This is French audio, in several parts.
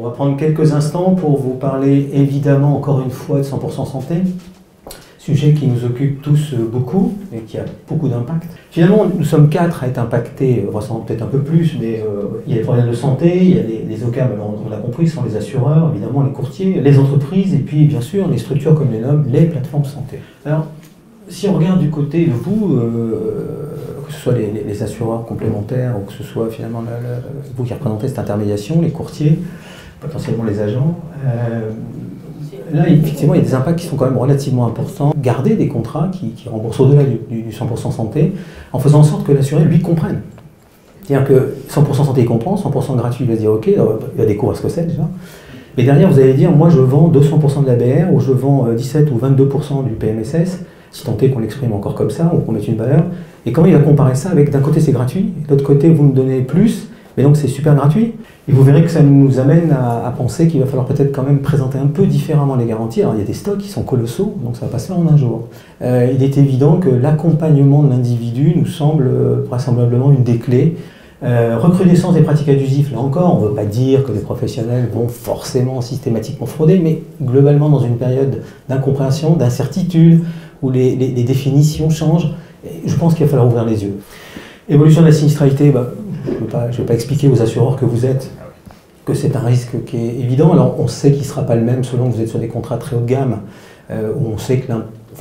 On va prendre quelques instants pour vous parler évidemment encore une fois de 100% santé, sujet qui nous occupe tous beaucoup et qui a beaucoup d'impact. Finalement, nous sommes 4 à être impactés, peut-être un peu plus, mais il y a les problèmes de santé, il y a les OCAM, on l'a compris, ce sont les assureurs, évidemment les courtiers, les entreprises et puis bien sûr les structures comme les nomment, les plateformes santé. Alors, si on regarde du côté de vous, que ce soit les assureurs complémentaires ou que ce soit finalement vous qui représentez cette intermédiation, les courtiers, potentiellement les agents, là effectivement il y a des impacts qui sont quand même relativement importants. Garder des contrats qui remboursent au-delà du 100% santé en faisant en sorte que l'assuré lui comprenne. C'est-à-dire que 100% santé il comprend, 100% gratuit il va se dire ok, il va découvrir ce que c'est déjà. Mais derrière vous allez dire moi je vends 200% de l'ABR ou je vends 17 ou 22% du PMSS, si tant est qu'on l'exprime encore comme ça, ou qu'on mette une valeur, et comment il va comparer ça avec d'un côté c'est gratuit, de l'autre côté vous me donnez plus, mais donc c'est super gratuit. Et vous verrez que ça nous amène à penser qu'il va falloir peut-être quand même présenter un peu différemment les garanties. Alors il y a des stocks qui sont colossaux, donc ça va pas se faire en un jour. Il est évident que l'accompagnement de l'individu nous semble vraisemblablement une des clés. Recrudescence des pratiques abusives, là encore, on ne veut pas dire que les professionnels vont forcément systématiquement frauder, mais globalement dans une période d'incompréhension, d'incertitude, où les définitions changent, je pense qu'il va falloir ouvrir les yeux. Évolution de la sinistralité, je ne vais pas expliquer aux assureurs que vous êtes que c'est un risque qui est évident. Alors on sait qu'il ne sera pas le même selon que vous êtes sur des contrats très haut de gamme, où on sait que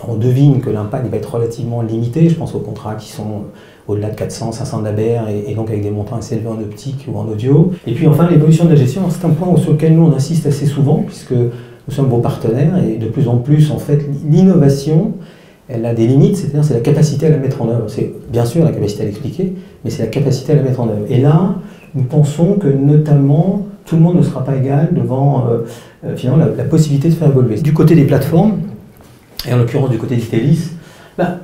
on devine que l'impact va être relativement limité. Je pense aux contrats qui sont au-delà de 400, 500 d'ABR et donc avec des montants assez élevés en optique ou en audio. Et puis enfin l'évolution de la gestion, c'est un point sur lequel nous on insiste assez souvent, puisque nous sommes vos partenaires et de plus en plus en fait l'innovation elle a des limites, c'est-à-dire c'est la capacité à la mettre en œuvre. C'est bien sûr la capacité à l'expliquer, mais c'est la capacité à la mettre en œuvre. Et là, nous pensons que notamment, tout le monde ne sera pas égal devant finalement la possibilité de faire évoluer. Du côté des plateformes, et en l'occurrence du côté d'Itelis,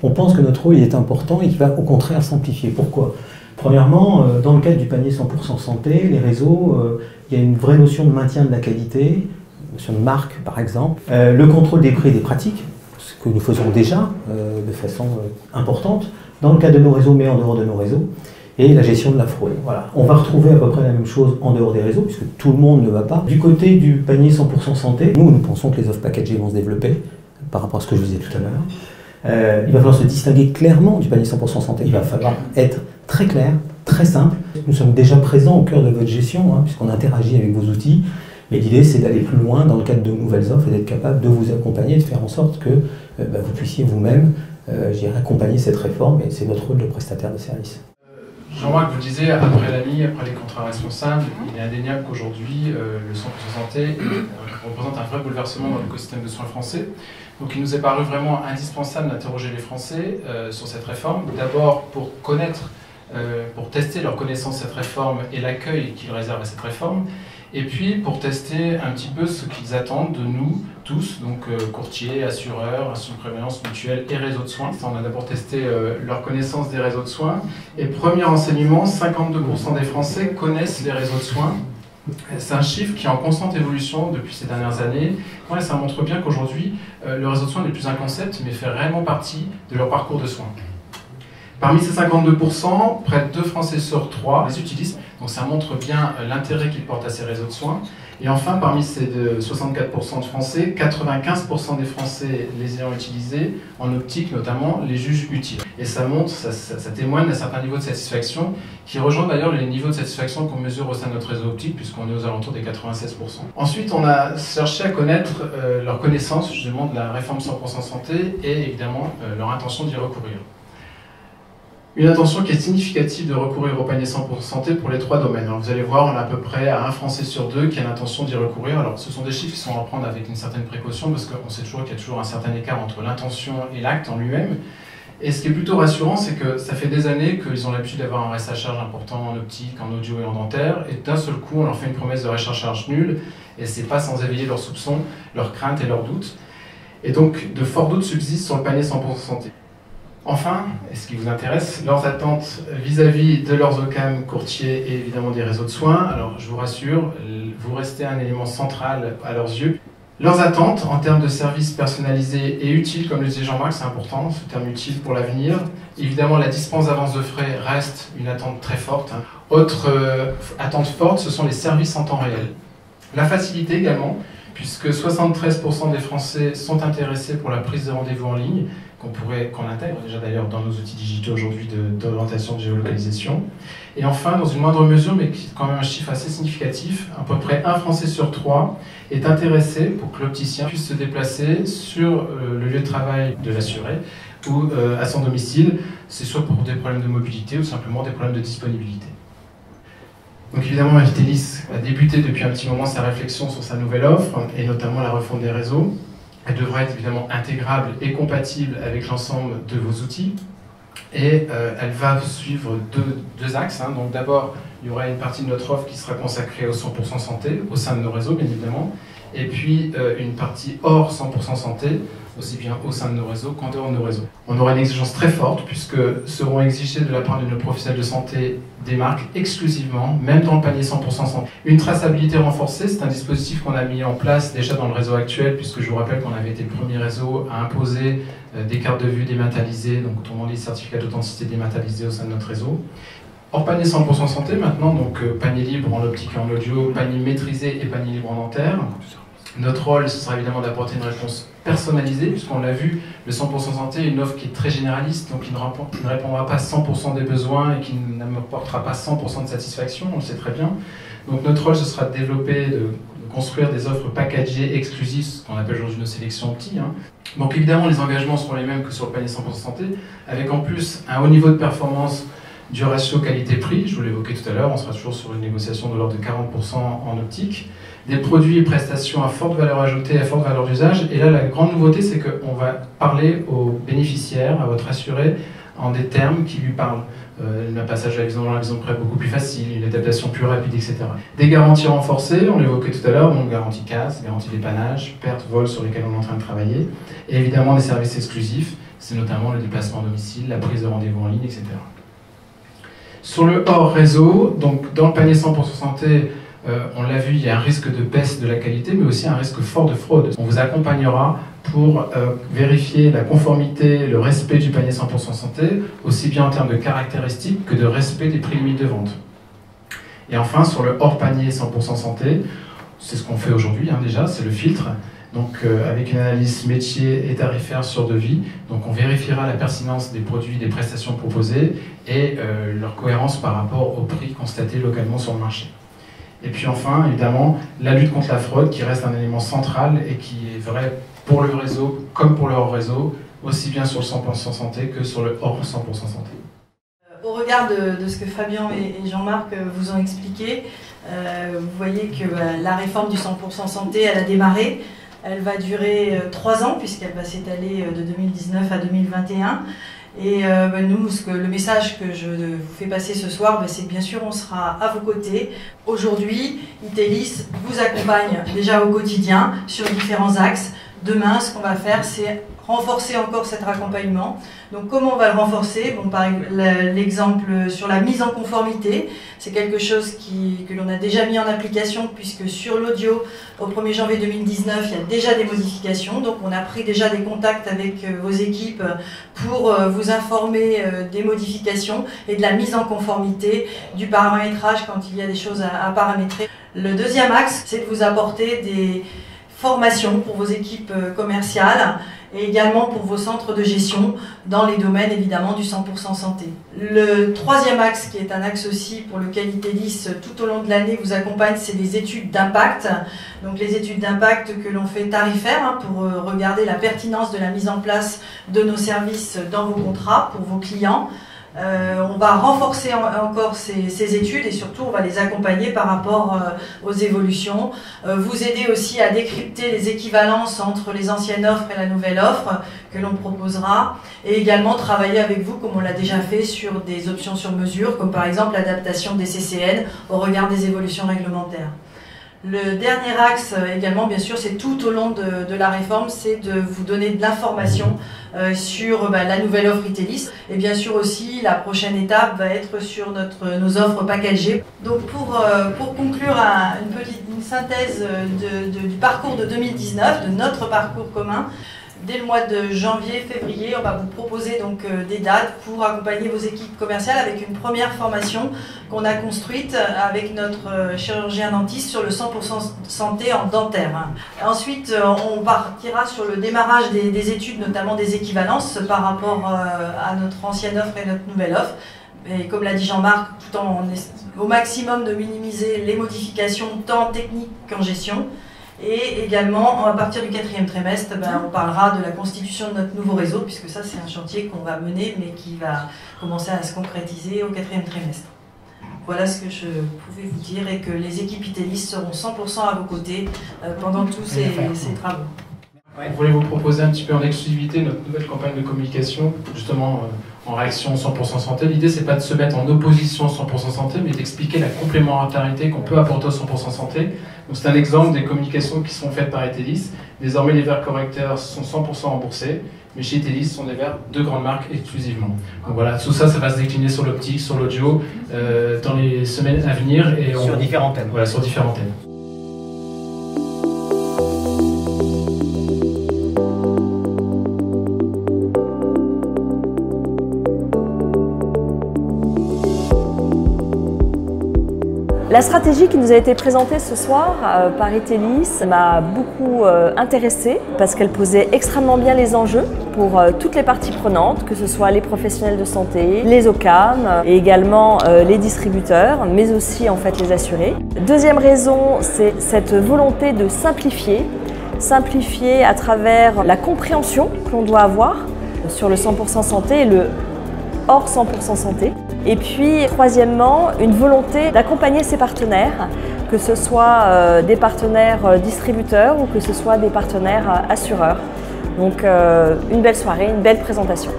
on pense que notre rôle est important et qu'il va au contraire simplifier. Pourquoi ? Premièrement, dans le cadre du panier 100% santé, les réseaux, il y a une vraie notion de maintien de la qualité, notion de marque par exemple, le contrôle des prix et des pratiques, que nous faisons déjà de façon importante, dans le cadre de nos réseaux, mais en dehors de nos réseaux, et la gestion de la fraude. Voilà. On va retrouver à peu près la même chose en dehors des réseaux, puisque tout le monde ne va pas. Du côté du panier 100% santé, nous pensons que les offres packagées vont se développer, par rapport à ce que je vous disais tout à l'heure. Il va falloir se distinguer clairement du panier 100% santé. Il va falloir être très clair, très simple. Nous sommes déjà présents au cœur de votre gestion, puisqu'on interagit avec vos outils. Mais l'idée, c'est d'aller plus loin dans le cadre de nouvelles offres et d'être capable de vous accompagner, de faire en sorte que vous puissiez vous-même accompagner cette réforme, et c'est notre rôle de prestataire de service. Jean-Marc, vous disiez, après l'AMI, après les contrats responsables, il est indéniable qu'aujourd'hui, le 100% santé représente un vrai bouleversement dans l'écosystème de soins français. Donc il nous est paru vraiment indispensable d'interroger les Français sur cette réforme. D'abord pour connaître, pour tester leur connaissance de cette réforme et l'accueil qu'ils réservent à cette réforme. Et puis pour tester un petit peu ce qu'ils attendent de nous tous, donc courtiers, assureurs, instituts de prévoyance mutuelle et réseaux de soins. On a d'abord testé leur connaissance des réseaux de soins. Et premier enseignement, 52% des Français connaissent les réseaux de soins. C'est un chiffre qui est en constante évolution depuis ces dernières années. Ouais, ça montre bien qu'aujourd'hui, le réseau de soins n'est plus un concept, mais fait réellement partie de leur parcours de soins. Parmi ces 52%, près de 2 Français sur 3 les utilisent, donc ça montre bien l'intérêt qu'ils portent à ces réseaux de soins. Et enfin, parmi ces 64% de Français, 95% des Français les ayant utilisés, en optique notamment, les jugent utiles. Et ça montre, ça témoigne d'un certain niveau de satisfaction, qui rejoint d'ailleurs les niveaux de satisfaction qu'on mesure au sein de notre réseau optique, puisqu'on est aux alentours des 96%. Ensuite, on a cherché à connaître leur connaissance, justement, de la réforme 100% santé, et évidemment, leur intention d'y recourir. Une intention qui est significative de recourir au panier 100% santé pour les 3 domaines. Alors vous allez voir, on a à peu près un Français sur 2 qui a l'intention d'y recourir. Alors ce sont des chiffres qui sont à prendre avec une certaine précaution parce qu'on sait toujours qu'il y a toujours un certain écart entre l'intention et l'acte en lui-même. Et ce qui est plutôt rassurant, c'est que ça fait des années qu'ils ont l'habitude d'avoir un reste à charge important en optique, en audio et en dentaire, et d'un seul coup on leur fait une promesse de reste à charge nulle, et c'est pas sans éveiller leurs soupçons, leurs craintes et leurs doutes. Et donc de forts doutes subsistent sur le panier 100% santé. Enfin, et ce qui vous intéresse, leurs attentes vis-à-vis de leurs OCAM, courtiers et évidemment des réseaux de soins. Alors je vous rassure, vous restez un élément central à leurs yeux. Leurs attentes en termes de services personnalisés et utiles, comme le disait Jean-Marc, c'est important, ce terme utile pour l'avenir. Évidemment, la dispense d'avance de frais reste une attente très forte. Autre attente forte, ce sont les services en temps réel. La facilité également, puisque 73% des Français sont intéressés pour la prise de rendez-vous en ligne, qu'on intègre déjà d'ailleurs dans nos outils digitaux aujourd'hui d'orientation de géolocalisation. Et enfin, dans une moindre mesure, mais qui est quand même un chiffre assez significatif, à peu près un Français sur 3 est intéressé pour que l'opticien puisse se déplacer sur le lieu de travail de l'assuré ou à son domicile, c'est soit pour des problèmes de mobilité ou simplement des problèmes de disponibilité. Donc évidemment, Vitalis a débuté depuis un petit moment sa réflexion sur sa nouvelle offre, et notamment la refonte des réseaux. Elle devra être évidemment intégrable et compatible avec l'ensemble de vos outils. Et elle va suivre deux axes. Donc d'abord, il y aura une partie de notre offre qui sera consacrée au 100% santé, au sein de nos réseaux bien évidemment. Et puis une partie hors 100% santé, aussi bien au sein de nos réseaux qu'en dehors de nos réseaux. On aura une exigence très forte puisque seront exigées de la part de nos professionnels de santé des marques exclusivement, même dans le panier 100% santé. Une traçabilité renforcée, c'est un dispositif qu'on a mis en place déjà dans le réseau actuel, puisque je vous rappelle qu'on avait été le premier réseau à imposer des cartes de vue dématérialisées, donc autrement dit certificats d'authenticité dématérialisés au sein de notre réseau. Hors panier 100% santé maintenant, donc panier libre en optique et en audio, panier maîtrisé et panier libre en dentaire. Notre rôle, ce sera évidemment d'apporter une réponse personnalisée, puisqu'on l'a vu, le 100% santé est une offre qui est très généraliste, donc qui ne répondra pas à 100% des besoins et qui n'apportera pas 100% de satisfaction, on le sait très bien. Donc notre rôle, ce sera de développer, de construire des offres packagées exclusives, ce qu'on appelle aujourd'hui nos sélections petits. Donc évidemment, les engagements seront les mêmes que sur le panier 100% santé, avec en plus un haut niveau de performance du ratio qualité-prix, je vous l'évoquais tout à l'heure, on sera toujours sur une négociation de l'ordre de 40% en optique, des produits et prestations à forte valeur ajoutée, à forte valeur d'usage, et là la grande nouveauté c'est qu'on va parler aux bénéficiaires, à votre assuré, en des termes qui lui parlent. Un passage à la vision dans la vision de près beaucoup plus facile, une adaptation plus rapide, etc. Des garanties renforcées, on l'évoquait tout à l'heure, donc garantie casse, garantie dépannage, perte, vol sur lesquels on est en train de travailler, et évidemment des services exclusifs, c'est notamment le déplacement à domicile, la prise de rendez-vous en ligne, etc. Sur le hors réseau, donc dans le panier 100% santé, on l'a vu, il y a un risque de baisse de la qualité, mais aussi un risque fort de fraude. On vous accompagnera pour vérifier la conformité, le respect du panier 100% santé, aussi bien en termes de caractéristiques que de respect des prix limites de vente. Et enfin, sur le hors panier 100% santé, c'est ce qu'on fait aujourd'hui déjà, c'est le filtre. Donc avec une analyse métier et tarifaire sur devis, donc on vérifiera la pertinence des produits, des prestations proposées et leur cohérence par rapport aux prix constatés localement sur le marché. Et puis enfin, évidemment, la lutte contre la fraude qui reste un élément central et qui est vrai pour le réseau comme pour le hors réseau, aussi bien sur le 100% santé que sur le hors 100% santé. Au regard de ce que Fabien et Jean-Marc vous ont expliqué, vous voyez que la réforme du 100% santé, elle a démarré. Elle va durer 3 ans puisqu'elle va s'étaler de 2019 à 2021. Et nous, le message que je vous fais passer ce soir, c'est que bien sûr on sera à vos côtés. Aujourd'hui, Itelis vous accompagne déjà au quotidien sur différents axes. Demain, ce qu'on va faire, c'est renforcer encore cet accompagnement. Donc comment on va le renforcer? Par l'exemple sur la mise en conformité, c'est quelque chose que l'on a déjà mis en application puisque sur l'audio, au 1er janvier 2019, il y a déjà des modifications. Donc on a pris déjà des contacts avec vos équipes pour vous informer des modifications et de la mise en conformité, du paramétrage quand il y a des choses à paramétrer. Le deuxième axe, c'est de vous apporter des formations pour vos équipes commerciales et également pour vos centres de gestion dans les domaines évidemment du 100% santé. Le troisième axe qui est un axe aussi pour lequel Itelis tout au long de l'année vous accompagne, c'est les études d'impact. Donc les études d'impact que l'on fait tarifaires pour regarder la pertinence de la mise en place de nos services dans vos contrats pour vos clients. On va renforcer encore ces études et surtout on va les accompagner par rapport aux évolutions, vous aider aussi à décrypter les équivalences entre les anciennes offres et la nouvelle offre que l'on proposera et également travailler avec vous comme on l'a déjà fait sur des options sur mesure comme par exemple l'adaptation des CCN au regard des évolutions réglementaires. Le dernier axe également, bien sûr, c'est tout au long de la réforme, c'est de vous donner de l'information sur la nouvelle offre Itelis. Et bien sûr aussi, la prochaine étape va être sur nos offres packagées. Donc pour conclure une synthèse du parcours de 2019, de notre parcours commun, Dès le mois de janvier, février, on va vous proposer donc des dates pour accompagner vos équipes commerciales avec une première formation qu'on a construite avec notre chirurgien dentiste sur le 100% santé en dentaire. Ensuite, on partira sur le démarrage des études, notamment des équivalences par rapport à notre ancienne offre et notre nouvelle offre. Et comme l'a dit Jean-Marc, tout en au maximum de minimiser les modifications tant techniques qu'en gestion. Et également, à partir du 4e trimestre, on parlera de la constitution de notre nouveau réseau, puisque ça c'est un chantier qu'on va mener, mais qui va commencer à se concrétiser au 4e trimestre. Voilà ce que je pouvais vous dire, et que les équipes Itelis seront 100% à vos côtés pendant tous ces travaux. On voulait vous proposer un petit peu en exclusivité notre nouvelle campagne de communication, justement en réaction 100% santé. L'idée, c'est pas de se mettre en opposition 100% santé, mais d'expliquer la complémentarité qu'on peut apporter au 100% santé. Donc c'est un exemple des communications qui sont faites par Itelis. Désormais, les verres correcteurs sont 100% remboursés, mais chez Itelis, ce sont des verres de grandes marques exclusivement. Donc voilà, tout ça, ça va se décliner sur l'optique, sur l'audio, dans les semaines à venir. Et sur différents thèmes. Voilà, sur différents thèmes. La stratégie qui nous a été présentée ce soir par Itelis m'a beaucoup intéressée parce qu'elle posait extrêmement bien les enjeux pour toutes les parties prenantes, que ce soit les professionnels de santé, les OCAM et également les distributeurs, mais aussi en fait les assurés. Deuxième raison, c'est cette volonté de simplifier à travers la compréhension que l'on doit avoir sur le 100% santé et le hors 100% santé. Et puis, troisièmement, une volonté d'accompagner ses partenaires, que ce soit des partenaires distributeurs ou que ce soit des partenaires assureurs. Donc, une belle soirée, une belle présentation.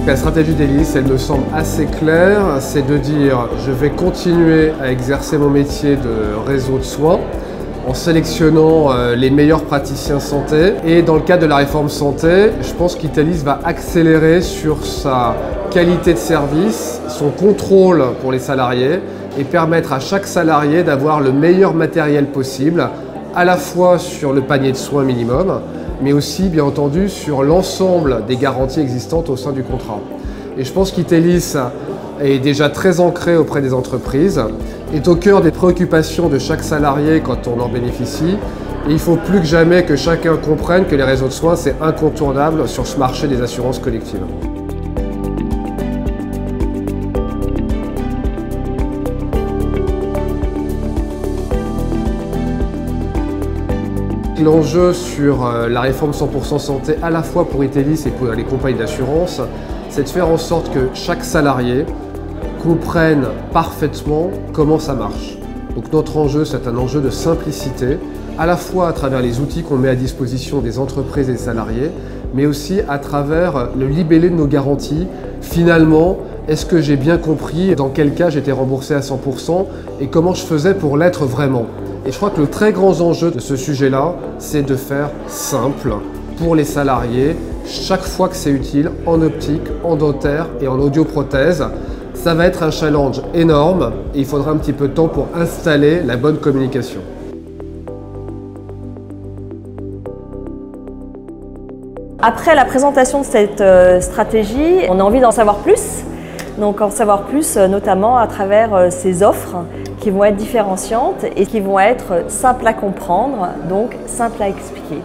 La stratégie d'Itelis, elle me semble assez claire, c'est de dire je vais continuer à exercer mon métier de réseau de soins en sélectionnant les meilleurs praticiens santé. Et dans le cadre de la réforme santé, je pense qu'Itelis va accélérer sur sa qualité de service, son contrôle pour les salariés et permettre à chaque salarié d'avoir le meilleur matériel possible, à la fois sur le panier de soins minimum, mais aussi bien entendu sur l'ensemble des garanties existantes au sein du contrat. Et je pense qu'Itelis est déjà très ancré auprès des entreprises, est au cœur des préoccupations de chaque salarié quand on en bénéficie. Et il faut plus que jamais que chacun comprenne que les réseaux de soins, c'est incontournable sur ce marché des assurances collectives. L'enjeu sur la réforme 100% santé, à la fois pour Itelis et pour les compagnies d'assurance, c'est de faire en sorte que chaque salarié comprenne parfaitement comment ça marche. Donc notre enjeu, c'est un enjeu de simplicité, à la fois à travers les outils qu'on met à disposition des entreprises et des salariés, mais aussi à travers le libellé de nos garanties. Finalement, est-ce que j'ai bien compris dans quel cas j'étais remboursé à 100% et comment je faisais pour l'être vraiment? Et je crois que le très grand enjeu de ce sujet-là, c'est de faire simple pour les salariés, chaque fois que c'est utile, en optique, en dentaire et en audioprothèse. Ça va être un challenge énorme et il faudra un petit peu de temps pour installer la bonne communication. Après la présentation de cette stratégie, on a envie d'en savoir plus. Donc en savoir plus notamment à travers ces offres qui vont être différenciantes et qui vont être simples à comprendre, donc simples à expliquer.